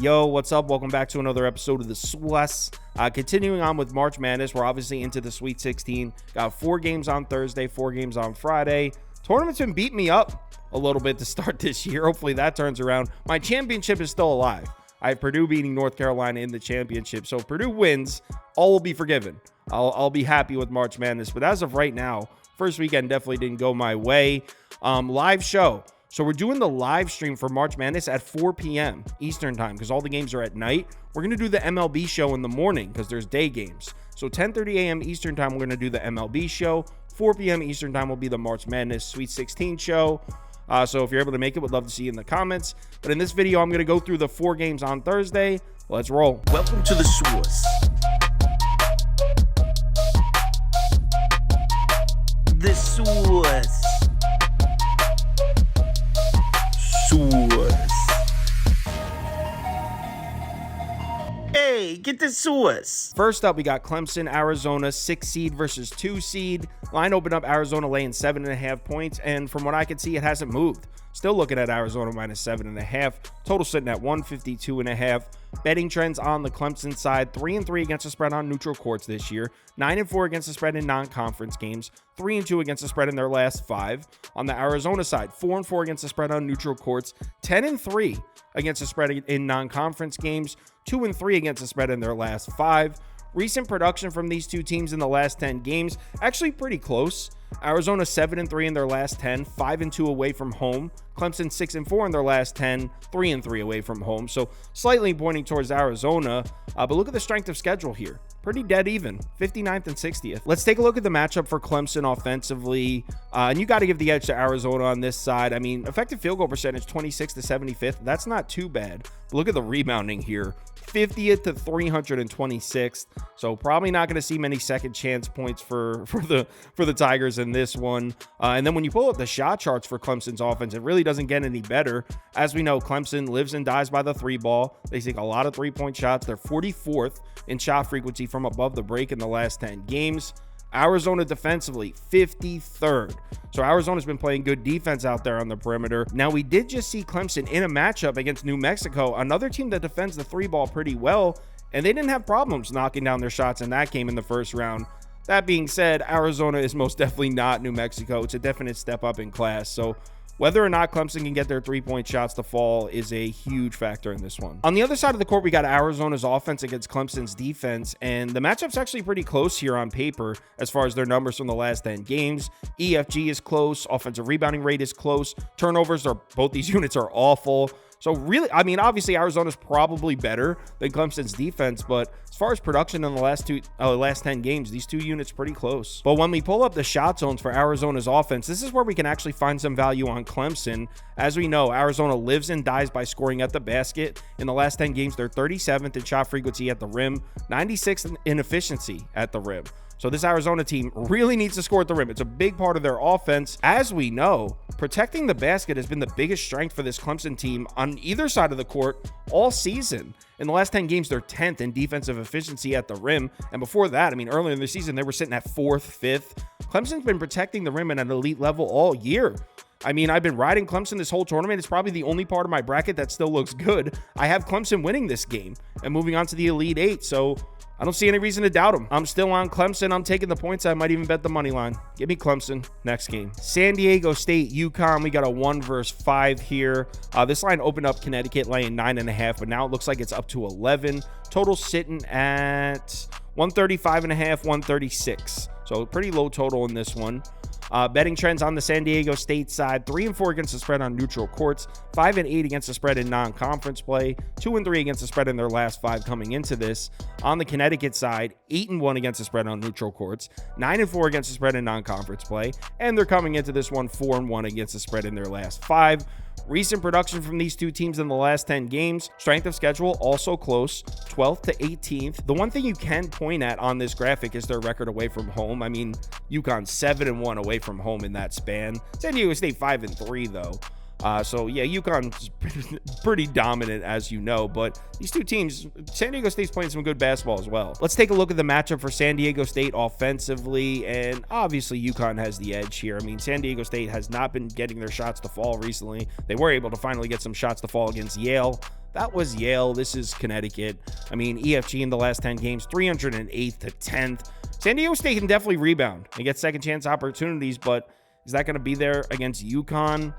Yo, what's up? Welcome back to another episode of the Swiss. Continuing on with March Madness, we're obviously into the Sweet 16. Got 4 games on Thursday, 4 games on Friday. Tournament's been beating me up a little bit to start this year. Hopefully that turns around. My championship is still alive. I have Purdue beating North Carolina in the championship. So if Purdue wins, all will be forgiven. I'll be happy with March Madness. But as of right now, first weekend definitely didn't go my way. Live show. So we're doing the live stream for March Madness at 4 p.m. Eastern time because all the games are at night. We're going to do the MLB show in the morning because there's day games. So 10:30 a.m. Eastern time, we're going to do the MLB show. 4 p.m. Eastern time will be the March Madness Sweet 16 show. So if you're able to make it, would love to see you in the comments. But in this video, I'm going to go through the 4 games on Thursday. Let's roll. Welcome to the Swiss. The Swiss. Hey, get the Swiss. First up, we got Clemson, Arizona, 6 seed versus 2 seed. Line opened up Arizona laying 7.5 points, and from what I can see, it hasn't moved. Still looking at Arizona minus 7.5. Total sitting at 152.5. Betting trends on the Clemson side: 3-3 against the spread on neutral courts this year. 9-4 against the spread in non-conference games. 3-2 against the spread in their last 5. On the Arizona side, 4-4 against the spread on neutral courts. 10-3 against the spread in non-conference games. 2-3 against the spread in their last 5. Recent production from these two teams in the last 10 games, actually pretty close. Arizona 7-3 in their last 10, 5-2 away from home. Clemson 6-4 in their last 10, 3-3 away from home. So slightly pointing towards Arizona, but look at the strength of schedule here. Pretty dead even, 59th and 60th. Let's take a look at the matchup for Clemson offensively. And you got to give the edge to Arizona on this side. I mean, effective field goal percentage, 26th to 75th. That's not too bad. But look at the rebounding here. 50th to 326th. So probably not going to see many second chance points for the Tigers in this one. And then when you pull up the shot charts for Clemson's offense, it really doesn't get any better. As we know, Clemson lives and dies by the 3 ball. They take a lot of 3-point shots. They're 44th in shot frequency from above the break in the last 10 games. Arizona defensively, 53rd. So Arizona's been playing good defense out there on the perimeter. Now, we did just see Clemson in a matchup against New Mexico, another team that defends the 3 ball pretty well, and they didn't have problems knocking down their shots in that game in the first round. That being said, Arizona is most definitely not New Mexico. It's a definite step up in class. So whether or not Clemson can get their 3-point shots to fall is a huge factor in this one. On the other side of the court, we got Arizona's offense against Clemson's defense, and the matchup's actually pretty close here on paper as far as their numbers from the last 10 games. EFG is close. Offensive rebounding rate is close. Turnovers are, both these units are awful. So really, I mean, obviously Arizona's probably better than Clemson's defense, but as far as production in the last 10 games, these two units pretty close. But when we pull up the shot zones for Arizona's offense, this is where we can actually find some value on Clemson. As we know, Arizona lives and dies by scoring at the basket. In the last 10 games, they're 37th in shot frequency at the rim, 96th in efficiency at the rim. So this Arizona team really needs to score at the rim. It's a big part of their offense. As we know, protecting the basket has been the biggest strength for this Clemson team on either side of the court all season. In the last 10 games, they're 10th in defensive efficiency at the rim. And before that, I mean, earlier in the season, they were sitting at 4th, 5th. Clemson's been protecting the rim at an elite level all year. I mean, I've been riding Clemson this whole tournament. It's probably the only part of my bracket that still looks good. I have Clemson winning this game and moving on to the Elite 8. So I don't see any reason to doubt them. I'm still on Clemson. I'm taking the points. I might even bet the money line. Give me Clemson. Next game. San Diego State, UConn. We got a 1 versus 5 here. This line opened up Connecticut laying 9.5, but now it looks like it's up to 11. Total sitting at 135.5, 136. So pretty low total in this one. Betting trends on the San Diego State side: 3-4 against the spread on neutral courts, 5-8 against the spread in non-conference play, 2-3 against the spread in their last 5 coming into this. On the Connecticut side, 8-1 against the spread on neutral courts, 9-4 against the spread in non-conference play, and they're coming into this one 4-1 against the spread in their last 5. Recent production from these two teams in the last 10 games, strength of schedule also close, 12th to 18th. The one thing you can point at on this graphic is their record away from home. I mean, UConn 7-1 away from home in that span. San Diego State 5-3 though. So yeah, UConn's pretty dominant, as you know, but these two teams, San Diego State's playing some good basketball as well. Let's take a look at the matchup for San Diego State offensively, and obviously UConn has the edge here. I mean, San Diego State has not been getting their shots to fall recently. They were able to finally get some shots to fall against Yale. That was Yale. This is Connecticut. I mean, EFG in the last 10 games, 308th to 10th. San Diego State can definitely rebound and get second chance opportunities, but is that going to be there against UConn?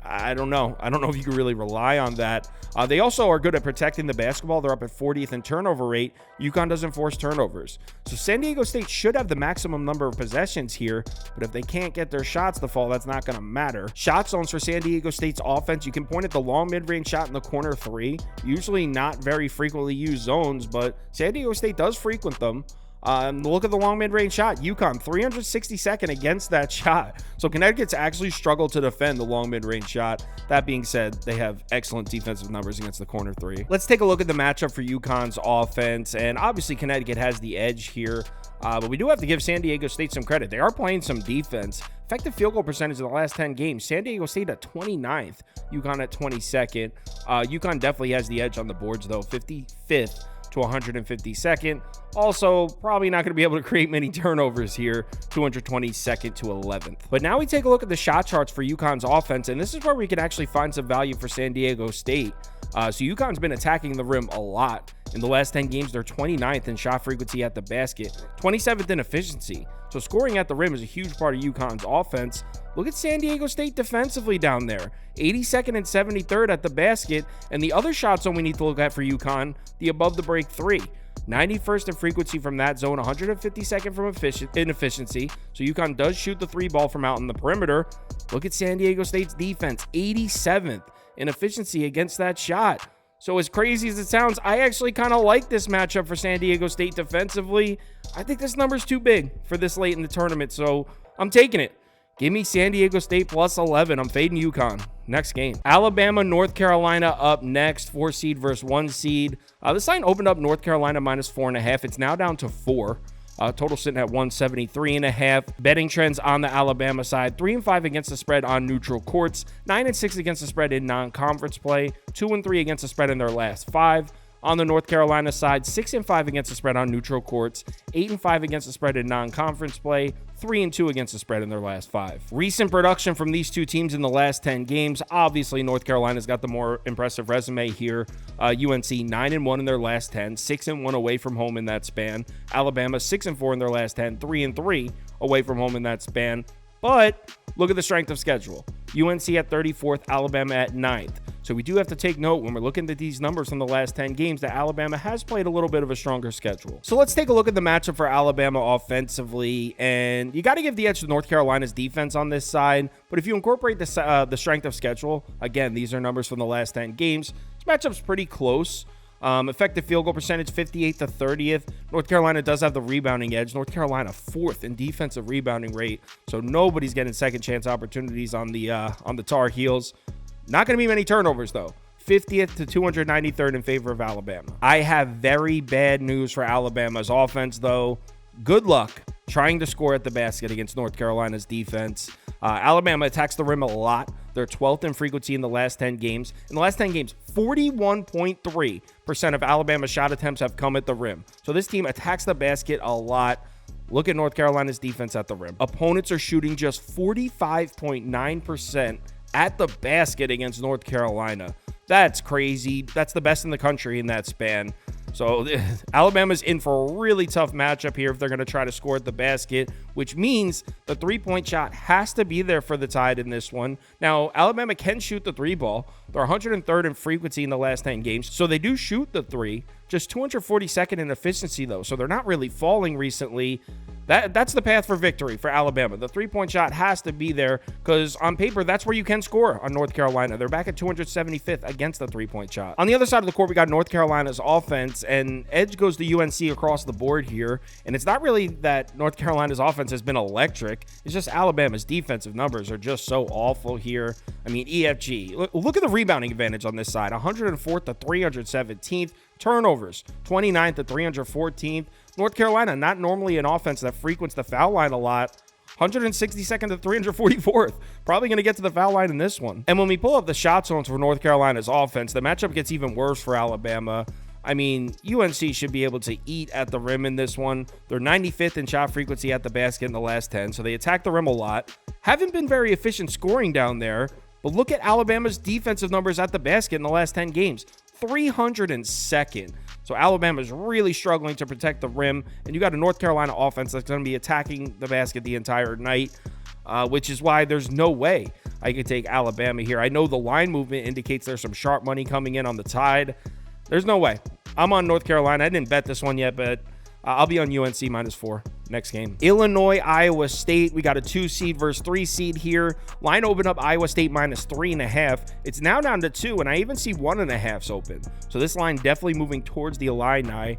I don't know. I don't know if you can really rely on that. They also are good at protecting the basketball. They're up at 40th in turnover rate. UConn doesn't force turnovers. So San Diego State should have the maximum number of possessions here, but if they can't get their shots to fall, that's not going to matter. Shot zones for San Diego State's offense, you can point at the long mid-range shot in the corner three. Usually not very frequently used zones, but San Diego State does frequent them. Look at the long mid-range shot. UConn 362nd against that shot. So Connecticut's actually struggled to defend the long mid-range shot. That being said, they have excellent defensive numbers against the corner three. Let's take a look at the matchup for UConn's offense. And obviously Connecticut has the edge here. But we do have to give San Diego State some credit. They are playing some defense. Effective field goal percentage in the last 10 games. San Diego State at 29th. UConn at 22nd. UConn definitely has the edge on the boards though. 55th to 152nd. Also, probably not going to be able to create many turnovers here, 222nd to 11th. But now we take a look at the shot charts for UConn's offense, and this is where we can actually find some value for San Diego State. So UConn's been attacking the rim a lot. In the last 10 games, they're 29th in shot frequency at the basket, 27th in efficiency. So scoring at the rim is a huge part of UConn's offense. Look at San Diego State defensively down there, 82nd and 73rd at the basket. And the other shot zone we need to look at for UConn, the above the break three. 91st in frequency from that zone, 152nd from efficiency. So UConn does shoot the three ball from out in the perimeter. Look at San Diego State's defense, 87th in efficiency against that shot. So as crazy as it sounds, I actually kind of like this matchup for San Diego State defensively. I think this number's too big for this late in the tournament, so I'm taking it. Give me San Diego State plus 11. I'm fading UConn. Next game. Alabama, North Carolina up next. 4 seed versus 1 seed. This line opened up North Carolina minus 4.5. It's now down to 4. Total sitting at 173.5. Betting trends on the Alabama side: 3-5 against the spread on neutral courts, 9-6 against the spread in non-conference play, 2-3 against the spread in their last 5. On the North Carolina side, 6-5 against the spread on neutral courts, 8-5 against the spread in non-conference play, 3-2 against the spread in their last 5. Recent production from these two teams in the last 10 games. Obviously, North Carolina's got the more impressive resume here. UNC 9-1 in their last 10, 6-1 away from home in that span. Alabama 6-4 in their last 10, 3-3 away from home in that span. But look at the strength of schedule. UNC at 34th, Alabama at 9th. So we do have to take note when we're looking at these numbers from the last 10 games that Alabama has played a little bit of a stronger schedule. So let's take a look at the matchup for Alabama offensively. And you got to give the edge to North Carolina's defense on this side. But if you incorporate the strength of schedule, again, these are numbers from the last 10 games. This matchup's pretty close. Effective field goal percentage, 58th to 30th. North Carolina does have the rebounding edge. North Carolina 4th in defensive rebounding rate. So nobody's getting second chance opportunities on the Tar Heels. Not going to be many turnovers, though. 50th to 293rd in favor of Alabama. I have very bad news for Alabama's offense, though. Good luck trying to score at the basket against North Carolina's defense. Alabama attacks the rim a lot. They're 12th in frequency in the last 10 games. In the last 10 games, 41.3% of Alabama's shot attempts have come at the rim. So this team attacks the basket a lot. Look at North Carolina's defense at the rim. Opponents are shooting just 45.9% at the basket against North Carolina. That's crazy. That's the best in the country in that span. So Alabama's in for a really tough matchup here if they're going to try to score at the basket, which means the three-point shot has to be there for the Tide in this one. Now, Alabama can shoot the three ball. They're 103rd in frequency in the last 10 games, so they do shoot the three. Just 242nd in efficiency, though, so they're not really falling recently. That's the path for victory for Alabama. The three-point shot has to be there because on paper, that's where you can score on North Carolina. They're back at 275th against the three-point shot. On the other side of the court, we got North Carolina's offense, and edge goes to UNC across the board here. And it's not really that North Carolina's offense has been electric. It's just Alabama's defensive numbers are just so awful here. I mean, EFG. Look at the rebounding advantage on this side. 104th to 317th. Turnovers, 29th to 314th. North Carolina, not normally an offense that frequents the foul line a lot. 162nd to 344th. Probably going to get to the foul line in this one. And when we pull up the shot zones for North Carolina's offense, the matchup gets even worse for Alabama. I mean, UNC should be able to eat at the rim in this one. They're 95th in shot frequency at the basket in the last 10, so they attack the rim a lot. Haven't been very efficient scoring down there, but look at Alabama's defensive numbers at the basket in the last 10 games. 302nd. So Alabama's really struggling to protect the rim, and you got a North Carolina offense that's going to be attacking the basket the entire night, which is why there's no way I could take Alabama here. I know the line movement indicates there's some sharp money coming in on the Tide. There's no way. I'm on North Carolina. I didn't bet this one yet, but I'll be on UNC -4 next game. Illinois, Iowa State. We got a 2 seed versus 3 seed here. Line opened up Iowa State -3.5. It's now down to 2, and I even see 1.5s open. So this line definitely moving towards the Illini.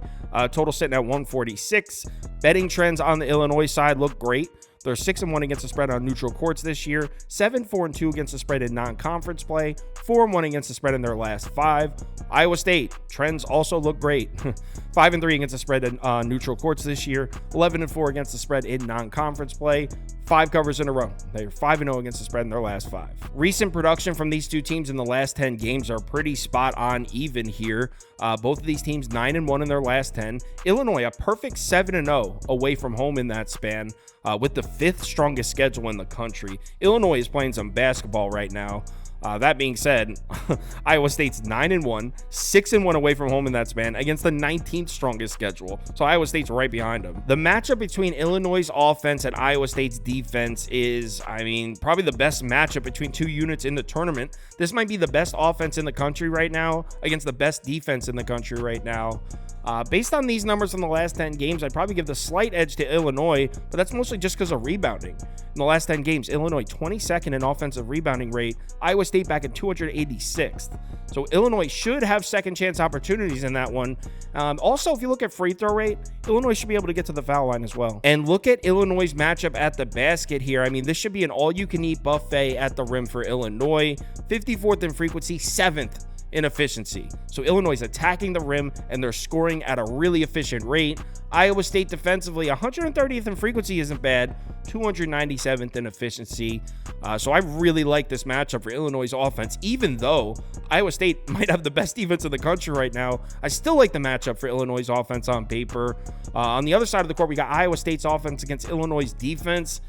Total sitting at 146. Betting trends on the Illinois side look great. They're 6-1 against the spread on neutral courts this year, 7-4-2 against the spread in non-conference play, 4-1 against the spread in their last 5. Iowa State trends also look great. 5-3 against the spread in neutral courts this year, 11-4 against the spread in non-conference play, 5 covers in a row. They're 5-0 against the spread in their last 5. Recent production from these two teams in the last 10 games are pretty spot on even here. Both of these teams 9-1 in their last 10. Illinois, a perfect 7-0 away from home in that span, with the 5th strongest schedule in the country. Illinois is playing some basketball right now. That being said, Iowa State's 9-1, 6-1 away from home in that span against the 19th strongest schedule. So Iowa State's right behind them. The matchup between Illinois' offense and Iowa State's defense is, probably the best matchup between two units in the tournament. This might be the best offense in the country right now against the best defense in the country right now. Based on these numbers from the last 10 games, I'd probably give the slight edge to Illinois, but that's mostly just because of rebounding. In the last 10 games, Illinois 22nd in offensive rebounding rate, Iowa State back in 286th. So Illinois should have second chance opportunities in that one. Also, if you look at free throw rate, Illinois should be able to get to the foul line as well. And look at Illinois' matchup at the basket here. This should be an all-you-can-eat buffet at the rim for Illinois. 54th in frequency, 7th in efficiency. So Illinois is attacking the rim and they're scoring at a really efficient rate. Iowa State defensively, 130th in frequency isn't bad, 297th in efficiency. So I really like this matchup for Illinois' offense. Even though Iowa State might have the best defense in the country right now, I still like the matchup for Illinois' offense on paper. On the other side of the court, we got Iowa State's offense against Illinois' defense.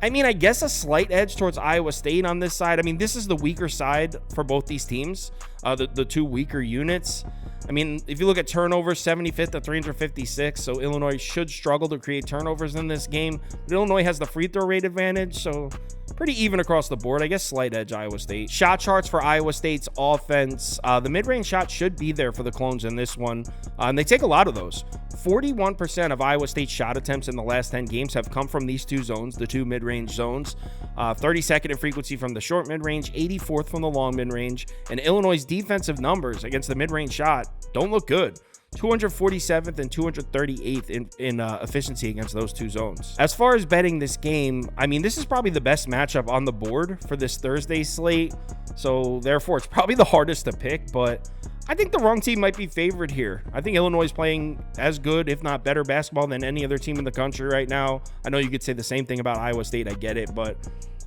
I guess a slight edge towards Iowa State on this side. This is the weaker side for both these teams, the two weaker units. If you look at turnovers, 75th to 356, so Illinois should struggle to create turnovers in this game. But Illinois has the free throw rate advantage, so pretty even across the board. I guess slight edge Iowa State. Shot charts for Iowa State's offense. The mid-range shot should be there for the Clones in this one, and they take a lot of those. 41% of Iowa State's shot attempts in the last 10 games have come from these two zones, the two mid-range zones. 32nd in frequency from the short mid-range, 84th from the long mid-range. And Illinois' defensive numbers against the mid-range shot don't look good. 247th and 238th in efficiency against those two zones. As far as betting this game, this is probably the best matchup on the board for this Thursday slate. So therefore, it's probably the hardest to pick, but I think the wrong team might be favored here. I think Illinois is playing as good, if not better, basketball than any other team in the country right now. I know you could say the same thing about Iowa State. I get it, but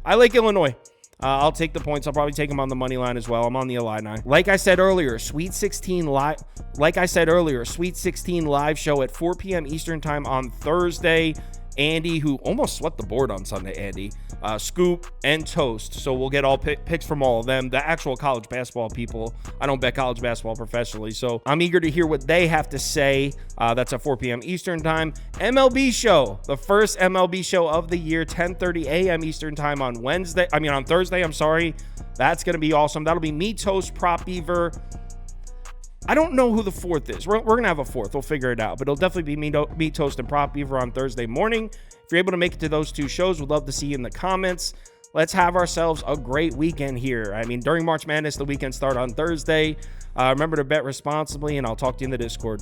I like Illinois. I'll take the points. I'll probably take them on the money line as well. I'm on the Illini. Like I said earlier, Sweet 16 live show at 4 p.m. Eastern time on Thursday. Andy, who almost swept the board on Sunday, Andy, Scoop, and Toast. So we'll get all picks from all of them, the actual college basketball people. I don't bet college basketball professionally, so I'm eager to hear what they have to say. That's at 4 p.m. Eastern time. MLB show, the first MLB show of the year, 10:30 a.m. Eastern time on Thursday, I'm sorry. That's going to be awesome. That'll be me, Toast, Prop Beaver. I don't know who the fourth is. We're going to have a fourth. We'll figure it out. But it'll definitely be me, Toast, and Prop Beaver on Thursday morning. If you're able to make it to those two shows, we'd love to see you in the comments. Let's have ourselves a great weekend here. During March Madness, the weekend start on Thursday. Remember to bet responsibly, and I'll talk to you in the Discord.